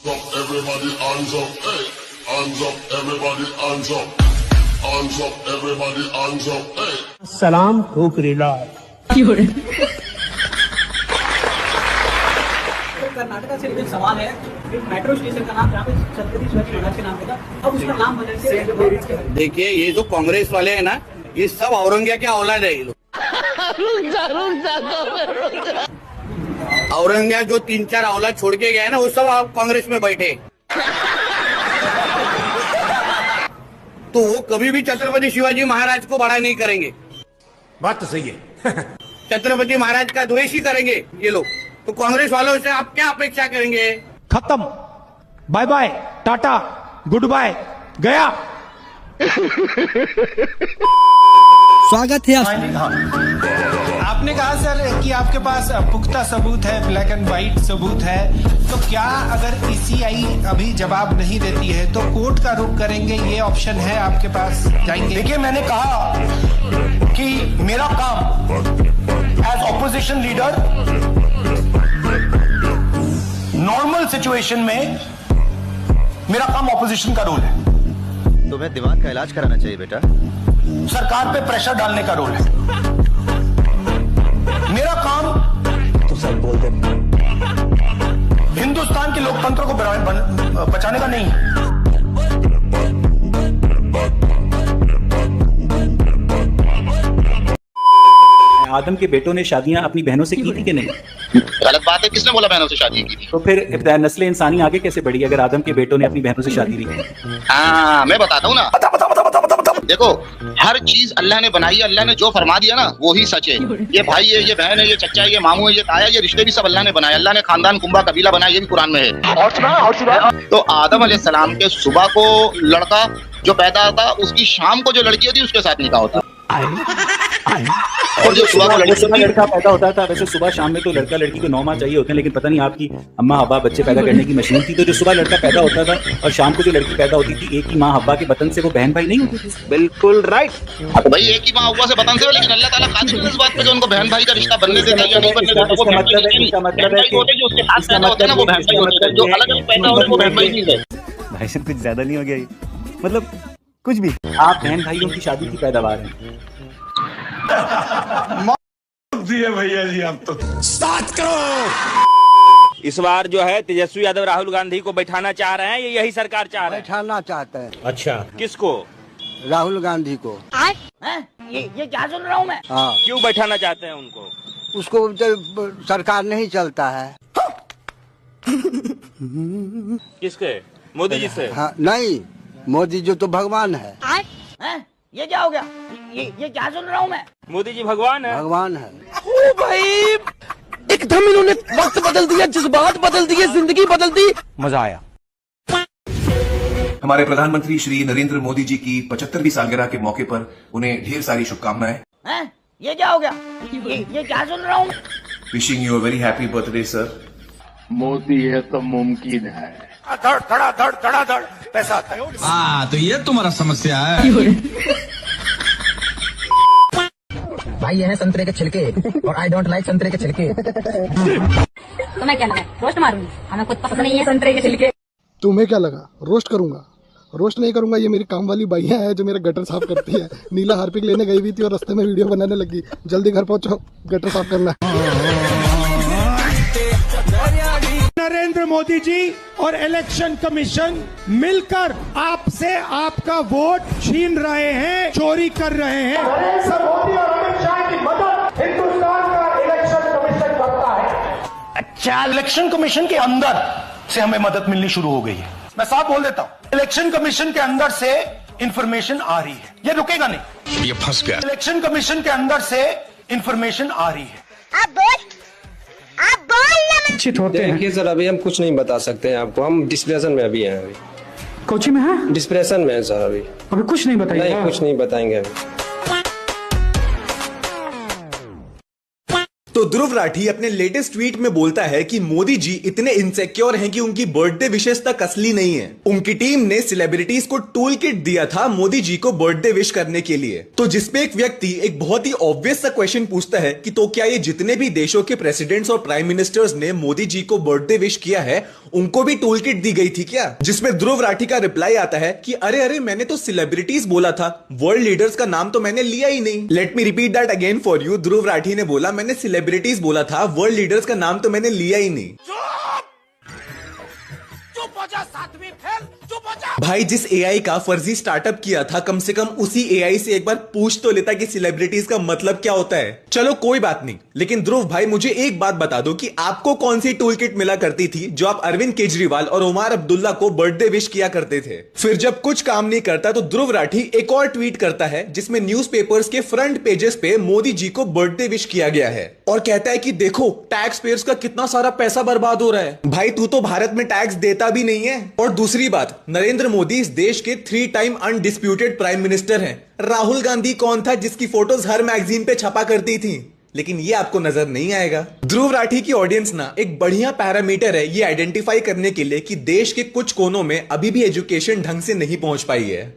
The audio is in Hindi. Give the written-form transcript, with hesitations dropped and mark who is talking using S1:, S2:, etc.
S1: up, everybody hands up, hey. Hands up, everybody hands up. Hands up, everybody hands up, hey.
S2: सलाम ठोकरीलाल।
S3: कर्नाटका से रिलेटेड सवाल है, एक मेट्रो स्टेशन का नाम जहाँ पे छत्रपति शिवाजी महाराज के नाम पे था, अब उसका नाम बदल के
S4: देखिए ये जो कांग्रेस वाले हैं ना, ये सब औरंगजेब के औलाद है ये लोग। औरंगजेब जो 3-4 औलाद छोड़ के गए ना, वो सब आप कांग्रेस में बैठे। तो वो कभी भी छत्रपति शिवाजी महाराज को बड़ा नहीं करेंगे।
S2: बात तो सही है।
S4: छत्रपति महाराज का द्वेष ही करेंगे ये लोग। तो कांग्रेस वालों से आप क्या अपेक्षा करेंगे?
S2: खत्म, bye bye, tata, good bye, गया।
S5: स्वागत है
S6: आपने कहा सर कि आपके पास पुख्ता सबूत है, ब्लैक एंड व्हाइट सबूत है, तो क्या अगर ईसीआई अभी जवाब नहीं देती है तो कोर्ट का रुख करेंगे, ये ऑप्शन है आपके पास, जाएंगे?
S7: देखिए मैंने कहा कि मेरा काम as opposition leader normal situation में मेरा काम ऑपोजिशन का रोल है।
S5: तुम्हें दिमाग का इलाज कराना चाहिए बेटा।
S7: सरकार पे प्रेशर डालने का रोल है। मेरा काम
S5: तो सच बोलते
S7: हिंदुस्तान के लोकतंत्र को बचाने का नहीं है।
S8: आदम के बेटों ने शादियां अपनी बहनों से की थी कि नहीं?
S9: गलत बात है, किसने बोला बहनों से शादी की थी?
S8: तो फिर नस्ल इंसानी आगे कैसे बढ़ी अगर आदम के बेटों ने अपनी बहनों से शादी नहीं की?
S9: हाँ मैं बताता हूँ ना। देखो हर चीज अल्लाह ने बनाई है, अल्लाह ने जो फरमा दिया ना वो ही सच है। ये भाई है, ये बहन है, ये चचा है, ये मामू है, ये ताया, ये रिश्ते भी सब अल्लाह ने बनाए। अल्लाह ने खानदान कुंबा कबीला बनाया, ये भी कुरान में है। तो आदम अलैहिस्सलाम के सुबह को लड़का जो पैदा होता, उसकी शाम को जो लड़की होती उसके साथ निकाह होता।
S8: और जो सुबह लड़का पैदा होता था, वैसे सुबह शाम में तो लड़का लड़की को 9 माह चाहिए होते हैं, लेकिन पता नहीं आपकी अम्मा अब्बा बच्चे पैदा करने की मशीन थी, तो जो सुबह लड़का पैदा होता था और शाम को जो लड़की पैदा होती थी, एक ही माँ अब्बा के बतन से, वो बहन भाई नहीं होती थी?
S4: बिल्कुल राइट।
S9: तो भाई एक ही माँ अब्बा से बतन से, लेकिन अल्लाह ताला कादिर है इस बात पे जो उनको बहन भाई का रिश्ता बनने देता है या नहीं बनने देता।
S8: इसका मतलब है कि
S9: उसके साथ पैदा होते हैं ना वो बहन भाई होते हैं, जो अलग अलग पैदा होते हैं वो बहन भाई नहीं है।
S8: भाई साहब कुछ ज्यादा नहीं हो गया ये? मतलब कुछ भी, आप बहन भाइयों की शादी की पैदावार हैं।
S6: भैया जी आप तो
S10: इस बार जो है तेजस्वी यादव राहुल गांधी को बैठाना चाह रहे हैं, यही सरकार चाह रहे हैं?
S5: बैठाना चाहते हैं।
S2: अच्छा,
S10: किसको?
S5: राहुल गांधी को।
S3: ये क्या सुन रहा हूँ मैं?
S5: हाँ,
S10: क्यों बैठाना चाहते हैं उनको?
S5: उसको तो सरकार नहीं चलता है।
S10: किसके? मोदी जी से?
S5: हाँ, नहीं, मोदी जो तो भगवान है।
S3: ये क्या हो गया? ये क्या सुन रहा हूँ मैं?
S10: मोदी जी भगवान है?
S5: भगवान है।
S3: ओ भाई, एकदम इन्होंने वक्त बदल दिया, जज्बात बदल दिए, जिंदगी बदल दी।
S8: मजा आया।
S11: हमारे प्रधानमंत्री श्री नरेंद्र मोदी जी की 75वीं सालगिरह के मौके पर उन्हें ढेर सारी शुभकामनाएं।
S3: ये क्या हो गया? ये क्या सुन रहा हूँ?
S11: Wishing you a very happy birthday sir.
S1: Modi है तो मुमकिन है।
S7: धड़ पैसा आता है।
S6: तो ये तुम्हारा समस्या है।
S5: भाई ये है संतरे के छिलके और आई डोंट लाइक संतरे के छिलके।
S12: तो मैं क्या लगा रोस्ट मारूंगी? हमें खुद पसंद नहीं है संतरे के छिलके।
S13: तुम्हें क्या लगा रोस्ट करूंगा? रोस्ट नहीं करूंगा, ये मेरी काम वाली बाइयां है जो मेरा गटर साफ करती है। नीला हार्पिक लेने गई हुई थी और रास्ते में वीडियो बनाने लगी। जल्दी घर पहुंचो, गटर साफ करना है।
S2: नरेंद्र मोदी जी और इलेक्शन कमीशन मिलकर आपसे आपका वोट छीन रहे हैं, चोरी कर रहे हैं।
S7: सर मोदी और अमित शाह की मदद हिंदुस्तान का इलेक्शन कमीशन करता है। अच्छा, इलेक्शन कमीशन के अंदर से हमें मदद मिलनी शुरू हो गई है। मैं साफ बोल देता हूँ, इलेक्शन कमीशन के अंदर से इंफॉर्मेशन आ रही है, ये रुकेगा नहीं,
S1: ये फंस गया।
S7: इलेक्शन कमीशन के अंदर से इंफॉर्मेशन आ रही है।
S12: आप बोल
S5: देखिए सर, अभी हम कुछ नहीं बता सकते हैं आपको, हम डिस्प्रेशन में अभी हैं। अभी
S2: कोची में है?
S5: डिस्प्रेशन में है सर, अभी
S2: कुछ नहीं बताइए।
S5: नहीं, कुछ नहीं बताएंगे अभी।
S11: तो
S14: ध्रुव राठी अपने लेटेस्ट ट्वीट में बोलता है कि मोदी जी इतने इनसिक्योर हैं कि उनकी बर्थडे विशेष तक असली नहीं है। उनकी टीम ने सेलिब्रिटीज को टूल किट दिया था मोदी जी को बर्थडे विश करने के लिए। तो जिसपे एक व्यक्ति एक बहुत ही ऑब्वियस सा क्वेश्चन पूछता है कि तो क्या ये जितने भी देशों के प्रेसिडेंट्स और प्राइम मिनिस्टर्स ने मोदी जी को बर्थडे विश किया है उनको भी टूल किट दी गई थी क्या? जिसमें ध्रुव राठी का रिप्लाई आता है कि अरे मैंने तो सेलिब्रिटीज बोला था, वर्ल्ड लीडर्स का नाम तो मैंने लिया ही नहीं। Let me repeat that again for you. Dhruv Rathee ने बोला मैंने सेलिब्रिटीज बोला था, वर्ल्ड लीडर्स का नाम तो मैंने लिया ही नहीं। भाई जिस एआई का फर्जी स्टार्टअप किया था कम से कम उसी एआई से एक बार पूछ तो लेता कि सेलिब्रिटीज का मतलब क्या होता है। चलो कोई बात नहीं, लेकिन ध्रुव भाई मुझे एक बात बता दो कि आपको कौन सी टूल किट मिला करती थी जो आप अरविंद केजरीवाल और उमर अब्दुल्ला को बर्थडे विश किया करते थे। फिर जब कुछ काम नहीं करता तो ध्रुव राठी एक और ट्वीट करता है जिसमें न्यूज़पेपर्स के फ्रंट पेजेस पे मोदी जी को बर्थडे विश किया गया है और कहता है कि देखो टैक्स पेयर्स का कितना सारा पैसा बर्बाद हो रहा है। भाई तू तो भारत में टैक्स देता भी नहीं है। और दूसरी बात, नरेंद्र मोदी इस देश के 3 टाइम अनडिस्प्यूटेड प्राइम मिनिस्टर हैं। राहुल गांधी कौन था जिसकी फोटोज हर मैगजीन पे छपा करती थी? लेकिन ये आपको नजर नहीं आएगा। ध्रुव राठी की ऑडियंस ना एक बढ़िया पैरामीटर है ये आइडेंटिफाई करने के लिए कि देश के कुछ कोनों में अभी भी एजुकेशन ढंग से नहीं पहुंच पाई है।